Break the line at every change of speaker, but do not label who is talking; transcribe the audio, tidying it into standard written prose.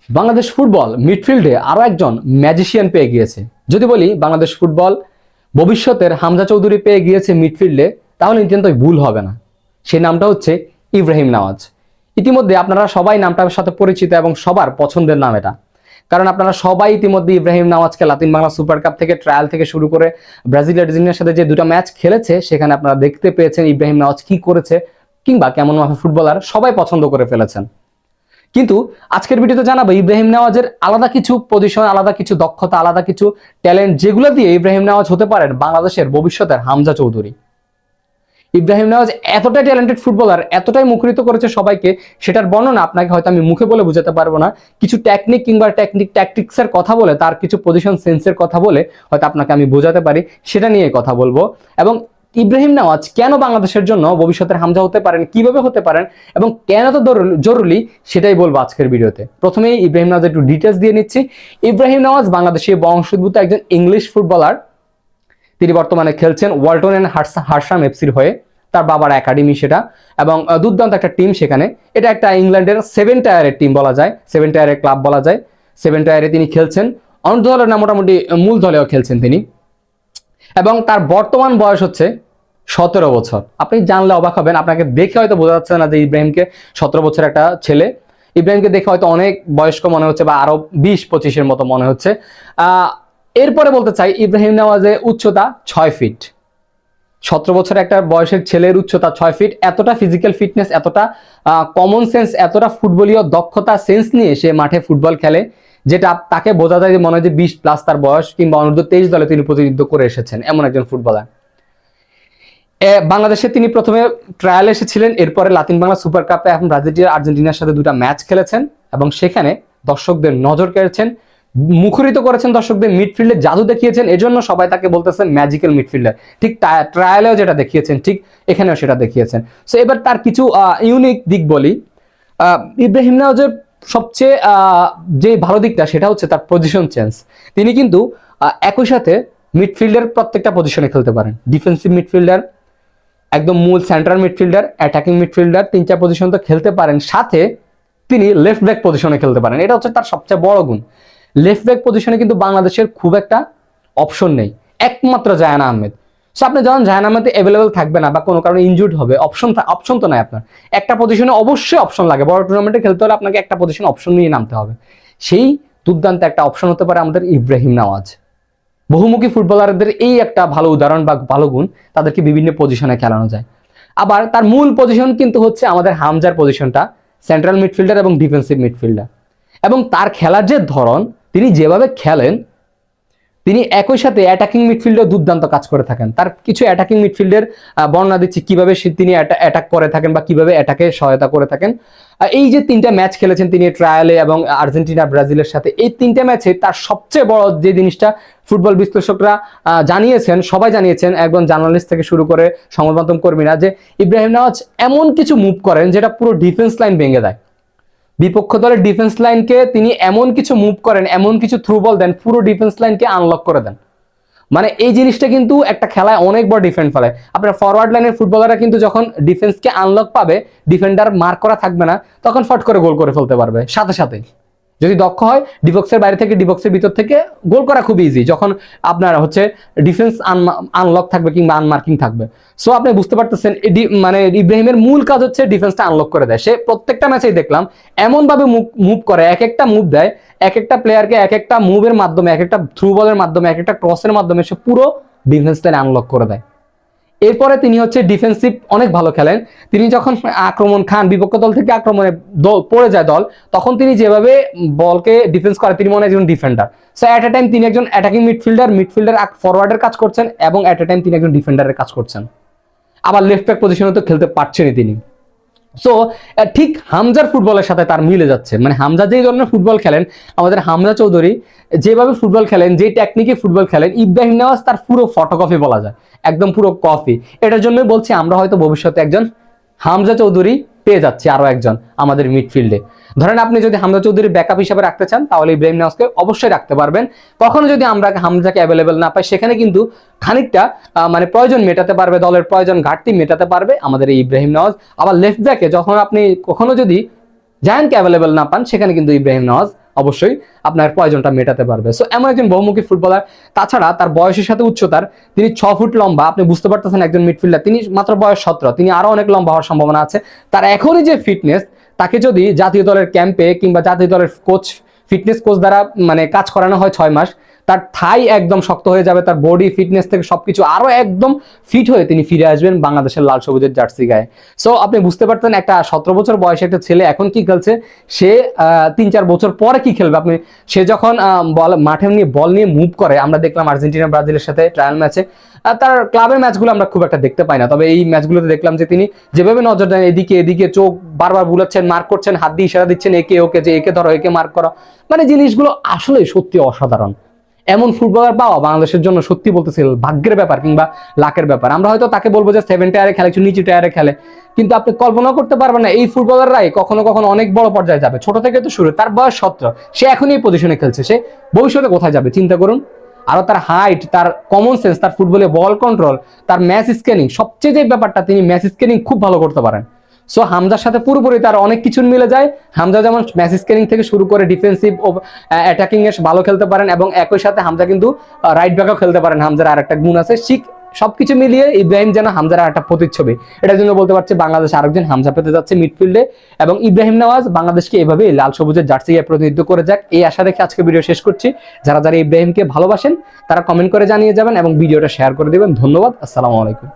Bangladesh football মিডফিল্ডে আরো একজন magician পেয়ে গিয়েছে। যদি বলি বাংলাদেশ ফুটবল ভবিষ্যতের হামজা চৌধুরী পেয়ে গিয়েছে মিডফিল্ডে, তাহলে নিতান্তই ভুল হবে না। সেই নামটা হচ্ছে ইব্রাহিম নওয়াজ। ইতিমধ্যে আপনারা সবাই নামটার সাথে পরিচিত এবং সবার পছন্দের নাম এটা, কারণ আপনারা সবাই ইতিমধ্যে ইব্রাহিম নওয়াজকে লাতিন বাংলা সুপার কাপ থেকে ট্রায়াল থেকে শুরু করে ব্রাজিল আর্জেন্টিনার সাথে যে দুটো ম্যাচ খেলেছে সেখানে আপনারা দেখতে পেয়েছেন ইব্রাহিম নওয়াজ কি করেছে, কিংবা কেমন ফুটবলার সবাই পছন্দ করে ফেলেছেন। কিন্তু আজকের ভিডিওতে জানাবো ইব্রাহিম নওয়াজের আলাদা কিছু পজিশন, আলাদা কিছু দক্ষতা, আলাদা কিছু ট্যালেন্ট, যেগুলো দিয়ে ইব্রাহিম নওয়াজ হতে পারেন বাংলাদেশের ভবিষ্যতের হামজা চৌধুরী। ইব্রাহিম নওয়াজ এতটাই ট্যালেন্টেড ফুটবলার, এতটাই মুখরিত করেছে সবাইকে, সেটার বর্ণনা আপনাকে হয়তো আমি মুখে বলে বোঝাতে পারবো না। কিছু টেকনিক কিংবা ট্যাকটিক্সের কথা বলে, তার কিছু পজিশন সেন্সের কথা বলে হয়তো আপনাকে আমি বোঝাতে পারি, সেটা নিয়ে কথা বলবো। এবং ইব্রাহিম নওয়াজ কেন বাংলাদেশের জন্য ভবিষ্যতের হামজা হতে পারেন, কিভাবে হতে পারেন এবং কেন তো জরুরি, সেটাই বলবো আজকের ভিডিওতে। প্রথমেই ইব্রাহিম নওয়াজ একটু ডিটেলস দিয়ে নিচ্ছি। ইব্রাহিম নওয়াজ বাংলাদেশি বংশোদ্ভূত একজন ইংলিশ ফুটবলার। তিনি বর্তমানে খেলছেন ওয়ালটন এন্ড হার্সাম এফসির হয়ে, তার বাবার একাডেমি সেটা, এবং দুর্দান্ত একটা টিম সেখানে। এটা একটা ইংল্যান্ডের 7 টায়ারের টিম বলা যায়, 7 টায়ারের ক্লাব বলা যায়। 7 টায়ারে তিনি খেলছেন, অন্য দলের না মোটামুটি মূল দলেও খেলছেন তিনি। এবং তার বর্তমান বয়স হচ্ছে 17 বছর। আপনি জানলে অবাক হবেন, আপনাকে দেখে হয়তো বোঝা যাচ্ছে না যে ইব্রাহিমকে 17 বছর একটা ছেলে। ইব্রাহিমকে দেখে হয়তো অনেক বয়স্ক মনে হচ্ছে বা আরো 20-25-এর মতো মনে হচ্ছে। এরপরে বলতে চাই ইব্রাহিম নওয়াজের উচ্চতা 6 ফিট। 17 বছরের একটা বয়সের ছেলের উচ্চতা 6 ফিট। এতটা ফিজিক্যাল ফিটনেস, এতটা কমন সেন্স, এতটা ফুটবলীয় দক্ষতা সেন্স নিয়ে সে মাঠে ফুটবল খেলে, যেটা তাকে বোঝা যায় যে মনে হয় যে 20+ তার বয়স, কিংবা অনূর্ধ্ব 23 দলে তিনি প্রতিনিধিত্ব করে এসেছেন, এমন একজন ফুটবলার। বাংলাদেশে তিনি প্রথমে ট্রায়াল এসেছিলেন, এরপরে লাতিন বাংলা সুপার কাপে এখন ব্রাজিল আর্জেন্টিনার সাথে দুটো ম্যাচ খেলেছেন এবং সেখানে দর্শকদের নজর কেড়েছেন, মুখরিত করেছেন, দর্শকদের মিডফিল্ডে জাদু দেখিয়েছেন। এজন্য সবাই তাকে বলতেছেন ম্যাজিক্যাল মিডফিল্ডার। ঠিক ট্রায়ালেও যেটা দেখিয়েছেন, ঠিক এখানেও সেটা দেখিয়েছেন। সো এবার তার কিছু ইউনিক দিক বলি। ইব্রাহিম নওয়াজের সবচেয়ে যে ভালো দিকটা সেটা হচ্ছে তার পজিশন চেঞ্জ। তিনি কিন্তু একই সাথে মিডফিল্ডের প্রত্যেকটা পজিশনে খেলতে পারেন। ডিফেন্সিভ মিডফিল্ডার, একদম মূল central midfielder, attacking midfielder, 3-4 position তো খেলতে পারেন। সাথে তিনি লেফট ব্যাক পজিশনে খেলতে পারেন। এটা হচ্ছে তার সবচেয়ে বড় গুণ। লেফট ব্যাক পজিশনে কিন্তু বাংলাদেশের খুব একটা অপশন নেই, একমাত্র জায়ান আহমেদ। সো আপনি যখন জায়ান আহমেদ অ্যাভেলেবল থাকবে না বা কোনো কারণে ইনজুর্ড হবে, অপশন তো নাই আপনার। একটা পজিশনে অবশ্যই অপশন লাগে, বড় টুর্নামেন্টে খেলতে হলে আপনাকে একটা পজিশন অপশন নিয়ে নামতে হবে। সেই দুর্দান্ত একটা অপশন হতে পারে আমাদের ইব্রাহিম নওয়াজ। বহুমুখী ফুটবলারদের এই একটা ভালো উদাহরণ বা ভালো গুণ, তাদেরকে বিভিন্ন পজিশনে খেলানো যায়। আবার তার মূল পজিশন কিন্তু হচ্ছে আমাদের হামজার পজিশনটা, সেন্ট্রাল মিডফিল্ডার এবং ডিফেন্সিভ মিডফিল্ডার। এবং তার খেলার যে ধরন, তিনি যেভাবে খেলেন, তিনি একই সাথে অ্যাটাকিং মিডফিল্ডে দুর্দান্ত কাজ করে থাকেন। তার কিছু অ্যাটাকিং মিডফিল্ডের বর্ণনা দিচ্ছি কিভাবে তিনি অ্যাটাক করে থাকেন বা কিভাবে অ্যাটাকে সহায়তা করে থাকেন। এই যে 3টা ম্যাচ খেলেছেন তিনি ট্রায়ালে এবং আর্জেন্টিনা ব্রাজিলের সাথে, এই 3টা ম্যাচে তার সবচেয়ে বড় যে জিনিসটা ফুটবল বিশ্লেষকরা জানিয়েছেন, সবাই জানিয়েছেন, একজন জার্নালিস্ট থেকে শুরু করে সংবাদ মাধ্যম কর্মীরা, যে ইব্রাহিম নওয়াজ এমন কিছু মুভ করেন যেটা পুরো ডিফেন্স লাইন ভেঙে দেয়। বিপক্ষ দলের ডিফেন্স লাইনকে তিনি এমন কিছু মুভ করেন, এমন কিছু থ্রু বল দেন, পুরো ডিফেন্স লাইনকে আনলক করে দেন। মানে এই জিনিসটা কিন্তু একটা খেলায় অনেক বড় ডিফেন্ড ফেলে। আপনার ফরওয়ার্ড লাইনের ফুটবলাররা কিন্তু যখন ডিফেন্সকে আনলক পাবে, ডিফেন্ডার মার্ক করা থাকবে না, তখন ফট করে গোল করে ফেলতে পারবে সাথে সাথে। যদি দক্ষ হয়, ডিবক্সের বাইরে থেকে ডিবক্সের ভিতর থেকে গোল করা খুব ইজি, যখন আপনার হচ্ছে ডিফেন্স আনলক থাকবে কিংবা আনমার্কিং থাকবে। সো আপনি বুঝতে পারতেছেন, মানে ইব্রাহিমের মূল কাজ হচ্ছে ডিফেন্সটা আনলক করে দেয়। সে প্রত্যেকটা ম্যাচেই দেখলাম এমন ভাবে মুভ করে, এক একটা মুভ দেয়, এক একটা প্লেয়ারকে এক একটা মুভের মাধ্যমে, এক একটা থ্রু বলের মাধ্যমে, এক একটা ক্রসের মাধ্যমে সে পুরো ডিফেন্স লাইন আনলক করে দেয়। এরপরে তিনি হচ্ছে ডিফেন্সিভ অনেক ভালো খেলেন। তিনি যখন আক্রমণ খান, বিপক্ষ দল থেকে আক্রমণে পড়ে যায় দল, তখন তিনি যেভাবে বলকে ডিফেন্স করে, তিনি মনে হয় একজন defender. So at a time তিনি একজন অ্যাটাকিং মিডফিল্ডার ফরওয়ার্ডের কাজ করছেন এবং অ্যাট এ টাইম তিনি একজন ডিফেন্ডারের কাজ করছেন। আবার লেফট ব্যাক পজিশনে তো খেলতে পারছেনই তিনি। সো ঠিক হামজার ফুটবলের সাথে তার মিলে যাচ্ছে। মানে হামজা যেই ধরনের ফুটবল খেলেন, আমাদের হামজা চৌধুরী যেভাবে ফুটবল খেলেন, যে টেকনিকে ফুটবল খেলেন, ইব্রাহিম নওয়াজ তার পুরো ফটোকপি বলা যায়, একদম পুরো কপি। এটার জন্যই বলছি আমরা হয়তো ভবিষ্যতে একজন হামজা চৌধুরী পেয়ে যাচ্ছি, আরো একজন আমাদের মিডফিল্ডে। ধরেন আপনি যদি হামজা চৌধুরী ব্যাকআপ হিসাবে রাখতে চান, তাহলে ইব্রাহিম নওয়াজকে অবশ্যই রাখতে পারবেন। কখনো যদি আমরা হামজাকে অ্যাভেলেবেল না পাই, সেখানে কিন্তু খানিকটা মানে প্রয়োজন মেটাতে পারবে, দলের প্রয়োজন ঘাটতি মেটাতে পারবে আমাদের এই ইব্রাহিম নওয়াজ। আবার লেফট ব্যাকে যখন আপনি কখনো যদি জায়ানকে অ্যাভেলেবেল না পান, সেখানে কিন্তু ইব্রাহিম নওয়াজ অবশ্যই আপনার প্রয়োজনটা মেটাতে পারবে। সো এমন একজন বহুমুখী ফুটবলার, তাছাড়া তার বয়সের সাথে উচ্চতার, তিনি 6 ফুট লম্বা, আপনি বুঝতে পারতেছেন একজন মিডফিল্ডার, তিনি মাত্র বয়স 17, তিনি আরো অনেক লম্বা হওয়ার সম্ভাবনা আছে। তার এখনই যে ফিটনেস, তাকে যদি জাতীয় দলের ক্যাম্পে কিংবা জাতীয় দলের ফিটনেস কোচ দ্বারা মানে কাজ করানো হয় 6 মাস, তার থাই একদম শক্ত হয়ে যাবে, তার বডি ফিটনেস থেকে সবকিছু আরো একদম ফিট হয়ে তিনি ফিরে আসবেন বাংলাদেশের লাল সবুজের জার্সি গায়ে। সো আপনি বুঝতে পারতেন একটা 17 বছর বয়সে একটা ছেলে এখন কি খেলছে, সে 3-4 বছর পরে কি খেলবে। আপনি সে যখন মাঠে নিয়ে বল নিয়ে মুভ করে, আমরা দেখলাম আর্জেন্টিনা ব্রাজিলের সাথে ট্রায়াল ম্যাচে, তার ক্লাবের ম্যাচগুলো আমরা খুব একটা দেখতে পাই না, তবে এই ম্যাচগুলোতে দেখলাম যে তিনি যেভাবে নজর দেন, এদিকে এদিকে চোখ বারবার বুলাচ্ছেন, মার্ক করছেন, হাত দিয়ে ইশারা দিচ্ছেন একে ওকে, যে একে ধরো একে মার্ক করো, মানে জিনিসগুলো আসলে সত্যি অসাধারণ। এমন ফুটবলার পাওয়া বাংলাদেশের জন্য সত্যি বলতেছিল ভাগ্যের ব্যাপার কিংবা লাকের ব্যাপার। আমরা হয়তো তাকে বলবো যে 7 টায়ারে খেলে, একটু নিচু টায়ারে খেলে, কিন্তু আপনি কল্পনা করতে পারবেন না এই ফুটবলাররাই কখনো কখনো অনেক বড় পর্যায়ে যাবে। ছোট থেকে তো শুরু, তার বয়স 17, সে এখনই এই পজিশনে খেলছে, সে ভবিষ্যতে কোথায় যাবে চিন্তা করুন। আরো তার হাইট, তার কমন সেন্স, তার ফুটবলে বল কন্ট্রোল, তার ম্যাচ স্ক্যানিং, সবচেয়ে যে ব্যাপারটা তিনি ম্যাচ স্ক্যানিং খুব ভালো করতে পারেন। সো হামজার সাথে পুরোপুরি তার অনেক কিছু মিলে যায়। হামজা যেমন ম্যাচ স্ক্যানিং থেকে শুরু করে ডিফেন্সিভ ও অ্যাটাকিং এ ভালো খেলতে পারেন, এবং একই সাথে হামজা কিন্তু রাইট ব্যাকও খেলতে পারেন। হামজার আরেকটা গুণ আছে, সবকিছু মিলিয়ে ইব্রাহিম যেন হামজার একটা প্রতিচ্ছবি। এটার জন্য বলতে পারছি বাংলাদেশ আরেকজন হামজা পেতে যাচ্ছে মিডফিল্ডে, এবং ইব্রাহিম নওয়াজ বাংলাদেশকে এভাবে লাল সবুজের জার্সি গায়ে প্রতিনিধিত্ব করে যাক, এই আশা রেখে আজকে ভিডিও শেষ করছি। যারা যারা ইব্রাহিমকে ভালোবাসেন তারা কমেন্ট করে জানিয়ে যাবেন এবং ভিডিওটা শেয়ার করে দিবেন। ধন্যবাদ, আসসালামু আলাইকুম।